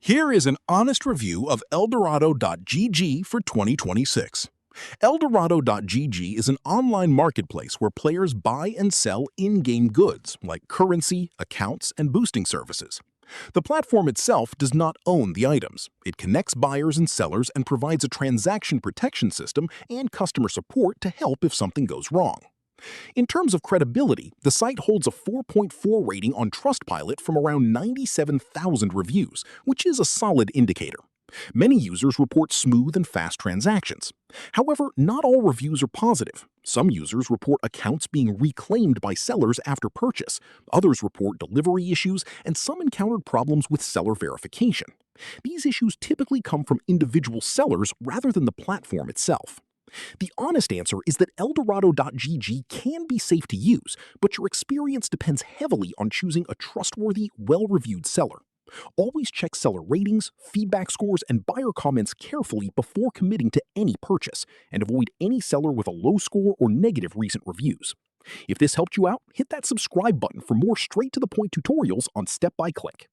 Here is an honest review of Eldorado.gg for 2026. Eldorado.gg is an online marketplace where players buy and sell in-game goods like currency, accounts, and boosting services. The platform itself does not own the items. It connects buyers and sellers and provides a transaction protection system and customer support to help if something goes wrong. In terms of credibility, the site holds a 4.4 rating on Trustpilot from around 97,000 reviews, which is a solid indicator. Many users report smooth and fast transactions. However, not all reviews are positive. Some users report accounts being reclaimed by sellers after purchase, others report delivery issues, and some encountered problems with seller verification. These issues typically come from individual sellers rather than the platform itself. The honest answer is that Eldorado.gg can be safe to use, but your experience depends heavily on choosing a trustworthy, well-reviewed seller. Always check seller ratings, feedback scores, and buyer comments carefully before committing to any purchase, and avoid any seller with a low score or negative recent reviews. If this helped you out, hit that subscribe button for more straight-to-the-point tutorials on Step by Click.